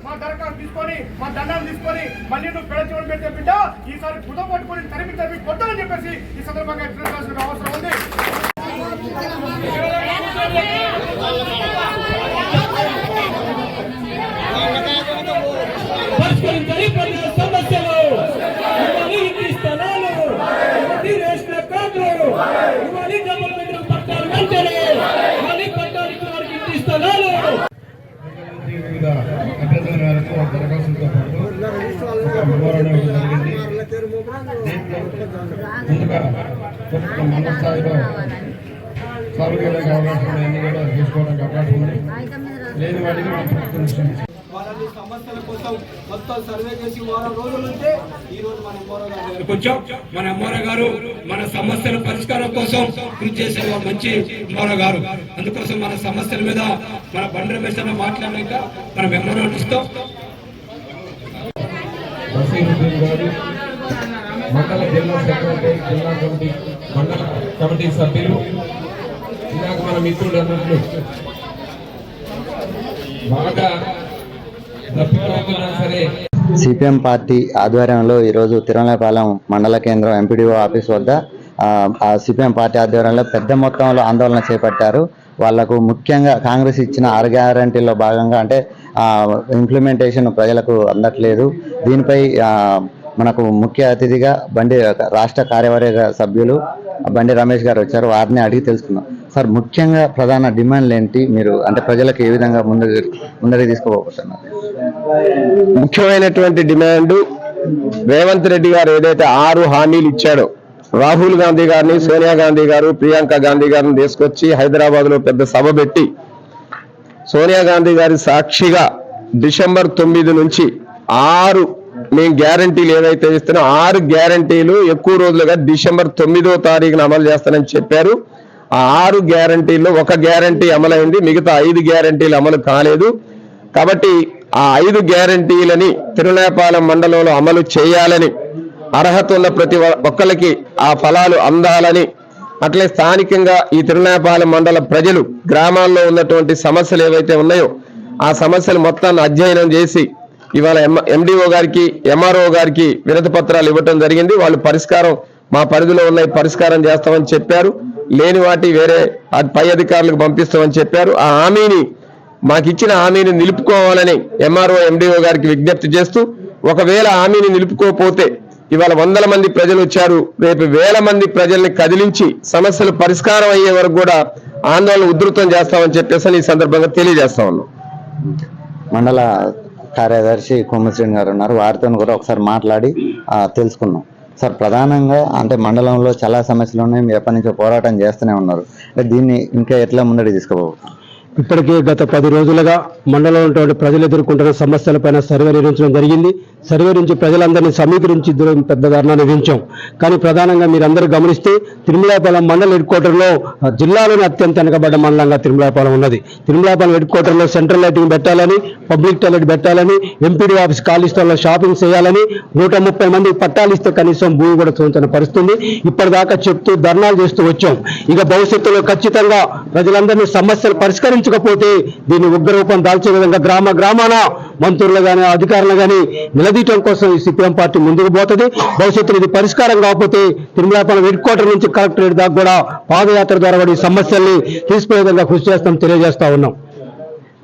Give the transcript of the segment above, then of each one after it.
మా దరఖాస్తు తీసుకొని మా దండాలు తీసుకొని మళ్ళీ నువ్వు పెడచూడని పెట్టే బిడ్డ ఈసారి బుధ పట్టుకొని తరిమి కొట్టాలని చెప్పేసి ఈ సందర్భంగా ఎదుర్కోవాల్సిన అవసరం ఉంది. అభ్యర్థన మేరకు దరఖాస్తులతో పాటు వివరణ జరిగింది. ముందుగా మండల స్థాయిలో సాగు చేయడానికి అవకాశం ఉంది, అన్ని కూడా తీసుకోవడానికి అవకాశం ఉంది. లేని వాటికి మనం ప్రభుత్వం వాళ్ళని సమస్యల కోసం మొత్తం సర్వే చేసి వారం రోజుల నుంచే ఈ రోజు మన ఎంఆర్ఓ గారు మన సమస్యల పరిష్కారం కోసం కృషి చేసే మంచి ఎంఆర్ఓ గారు. అందుకోసం మన సమస్యల మీద మన బండి రమేష్ అన్న మాట్లాడాక మనం ఎంఆర్ఓ ఇస్తాం. మండల జిల్లా సెక్రటరీ, జిల్లా కమిటీ, మండల కమిటీ సభ్యులు, ఇందాక మన మిత్రుడు అన్నట్లు బాగా సిపిఎం పార్టీ ఆధ్వర్యంలో ఈరోజు తిరుమలపాలెం మండల కేంద్రం ఎంపీడీఓ ఆఫీస్ వద్ద ఆ సిపిఎం పార్టీ ఆధ్వర్యంలో పెద్ద మొత్తంలో ఆందోళన చేపట్టారు. వాళ్లకు ముఖ్యంగా కాంగ్రెస్ ఇచ్చిన 6 గ్యారంటీల్లో భాగంగా అంటే ఇంప్లిమెంటేషన్ ప్రజలకు అందట్లేదు. దీనిపై మనకు ముఖ్య అతిథిగా రాష్ట్ర కార్యవర్గ సభ్యులు బండి రమేష్ గారు వచ్చారు. వారిని అడిగి తెలుసుకుందాం. సార్, ముఖ్యంగా ప్రధాన డిమాండ్లు ఏంటి? మీరు అంటే ప్రజలకు ఏ విధంగా ముందరికి తీసుకోబోతున్నారు? ముఖ్యమైనటువంటి డిమాండ్ రేవంత్ రెడ్డి గారు ఏదైతే 6 హామీలు ఇచ్చాడో, రాహుల్ గాంధీ గారిని, సోనియా గాంధీ గారు, ప్రియాంక గాంధీ గారిని తీసుకొచ్చి హైదరాబాద్ లో పెద్ద సభ పెట్టి సోనియా గాంధీ గారి సాక్షిగా డిసెంబర్ 9 నుంచి 6 మేము గ్యారంటీలు ఏవైతే ఇస్తున్నా 6 గ్యారంటీలు ఎక్కువ రోజులుగా డిసెంబర్ 9వ తారీఖున అమలు చేస్తానని చెప్పారు. ఆ 6 గ్యారంటీల్లో 1 గ్యారంటీ అమలైంది, మిగతా 5 గ్యారంటీలు అమలు కాలేదు. కాబట్టి ఆ 5 గ్యారంటీలని తిరుమలపాలెం మండలంలో అమలు చేయాలని, అర్హత ఉన్న ప్రతి ఒక్కరికి ఆ ఫలాలు అందాలని, అట్లే స్థానికంగా ఈ తిరుమలపాలెం మండల ప్రజలు గ్రామాల్లో ఉన్నటువంటి సమస్యలు ఏవైతే ఉన్నాయో ఆ సమస్యలు మొత్తాన్ని అధ్యయనం చేసి ఇవాళ ఎండిఓ గారికి, ఎంఆర్ఓ గారికి వినతి పత్రాలు ఇవ్వటం జరిగింది. వాళ్ళు పరిష్కారం మా పరిధిలో ఉన్నాయి, పరిష్కారం చేస్తామని చెప్పారు. లేని వాటి వేరే పై అధికారులకు పంపిస్తామని చెప్పారు. ఆ హామీని మాకిచ్చిన హామీని నిలుపుకోవాలని ఎంఆర్ఓ, ఎండిఓ గారికి విజ్ఞప్తి చేస్తూ, ఒకవేళ హామీని నిలుపుకోకపోతే ఇవాళ 100 మంది ప్రజలు వచ్చారు, రేపు 1000 మంది ప్రజల్ని కదిలించి సమస్యలు పరిష్కారం అయ్యే వరకు కూడా ఆందోళన ఉధృతం చేస్తామని చెప్పేసి ఈ సందర్భంగా తెలియజేస్తా ఉన్నాం. మండల కార్యదర్శి కొమ్మశ్రేణి గారు ఉన్నారు, వారితో కూడా ఒకసారి మాట్లాడి తెలుసుకున్నాం. సార్, ప్రధానంగా అంటే మండలంలో చాలా సమస్యలు ఉన్నాయి, మీరు ఎప్పటి నుంచో పోరాటం చేస్తూనే ఉన్నారు. దీన్ని ఇంకా ఎట్లా ముందడి తీసుకోబోతున్నారు? ఇప్పటికే గత 10 రోజులుగా మండలంలో ఉన్నటువంటి ప్రజలు ఎదుర్కొంటున్న సమస్యలపైన సర్వే నిర్వహించడం జరిగింది. సర్వే నుంచి ప్రజలందరినీ సమీకరించి పెద్ద ధర్నాన్ని విధించాం. కానీ ప్రధానంగా మీరందరూ గమనిస్తే తిరుమలాపాలెం మండల హెడ్ క్వార్టర్లో జిల్లాలోని అత్యంత వెనుకబడ్డ మండలంగా తిరుమలాపాలెం ఉన్నది. తిరుమలాపాలెం హెడ్ క్వార్టర్లో సెంట్రల్ లైటింగ్ పెట్టాలని, పబ్లిక్ టాయిలెట్ పెట్టాలని, ఎంపీడీ ఆఫీస్ ఖాళీ స్థలంలో షాపింగ్ చేయాలని, 130 మందికి పట్టాలు ఇస్తే కనీసం భూమి కూడా చూపించిన పరిస్థితుంది. ఇప్పటిదాకా చెప్తూ ధర్నాలు చేస్తూ వచ్చాం. ఇక భవిష్యత్తులో ఖచ్చితంగా ప్రజలందరినీ సమస్యలు పరిష్కరించకపోతే దీన్ని ఉగ్రరూపం దాల్చే విధంగా గ్రామాన మంత్రులు కానీ అధికారులు కానీ నిలదీయటం కోసం ఈ సిపిఎం పార్టీ ముందుకు పోతుంది. భవిష్యత్తులో ఇది పరిష్కారం కాకపోతే తిరుమలాపాలెం హెడ్ క్వార్టర్ నుంచి కలెక్టరేట్ దాకా కూడా పాదయాత్ర ద్వారా కూడా ఈ సమస్యల్ని తీసుకునే విధంగా కృషి చేస్తాం తెలియజేస్తా ఉన్నాం.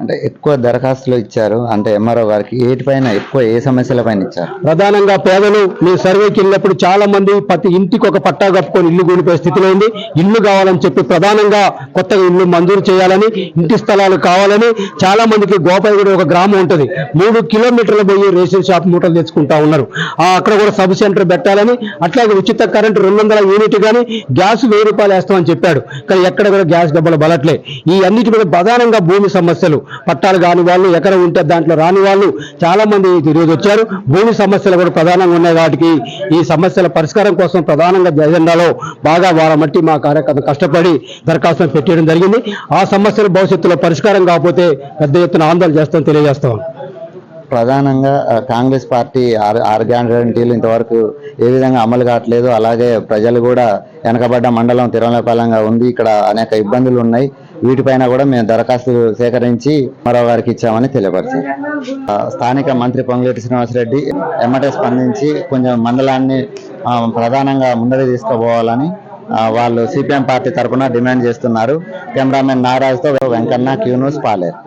అంటే ఎక్కువ దరఖాస్తులు ఇచ్చారు అంటే ఎంఆర్ఓ గారికి ఏటిపైన ఎక్కువ ఏ సమస్యల పైన ఇచ్చారు? ప్రధానంగా పేదలు మీ సర్వేకి వెళ్ళినప్పుడు చాలా మంది ప్రతి ఇంటికి ఒక పట్టా కప్పుకొని ఇల్లు కూలిపోయే స్థితిలో ఉంది. ఇల్లు కావాలని చెప్పి ప్రధానంగా కొత్తగా ఇల్లు మంజూరు చేయాలని, ఇంటి స్థలాలు కావాలని చాలా మందికి గోపాయగూడ ఒక గ్రామం ఉంటుంది, 3 కిలోమీటర్లు పోయి రేషన్ షాప్ మూటలు తెచ్చుకుంటా ఉన్నారు. అక్కడ కూడా సబ్ సెంటర్ పెట్టాలని, అట్లాగే ఉచిత కరెంటు 200 యూనిట్ కానీ గ్యాస్ 1000 రూపాయలు వేస్తామని చెప్పాడు. కానీ ఎక్కడ కూడా గ్యాస్ డబ్బులు బలట్లే. ఈ అన్నిటి మీద ప్రధానంగా భూమి సమస్యలు, పట్టాలు కాని వాళ్ళు, ఎకరం ఉంటే దాంట్లో రాని వాళ్ళు చాలా మంది ఈరోజు వచ్చారు. భూమి సమస్యలు కూడా ప్రధానంగా ఉన్నాయి. వాటికి ఈ సమస్యల పరిష్కారం కోసం ప్రధానంగా ఎజెండాలో బాగా వాళ్ళ మట్టి మా కార్యకర్తలు కష్టపడి దరఖాస్తులు పెట్టడం జరిగింది. ఆ సమస్యలు భవిష్యత్తులో పరిష్కారం కాకపోతే పెద్ద ఎత్తున ఆందోళన చేస్తామని తెలియజేస్తాం. ప్రధానంగా కాంగ్రెస్ పార్టీ 6 గ్యారంటీలు ఇంతవరకు ఏ విధంగా అమలు కావట్లేదు. అలాగే ప్రజలు కూడా వెనకబడ్డ మండలం తిరుమలాపాలెంగా ఉంది, ఇక్కడ అనేక ఇబ్బందులు ఉన్నాయి. వీటిపైన కూడా మేము దరఖాస్తులు సేకరించి మరో గారికి ఇచ్చామని తెలియపరిచారు. స్థానిక మంత్రి పొంగులేటి శ్రీనివాసరెడ్డి ఎమ్మటే స్పందించి కొంచెం మండలాన్ని ప్రధానంగా ముందడి తీసుకుపోవాలని వాళ్ళు సిపిఎం పార్టీ తరఫున డిమాండ్ చేస్తున్నారు. కెమెరామెన్ నారాజ్తో వెంకన్న, క్యూ న్యూస్, పాలేరు.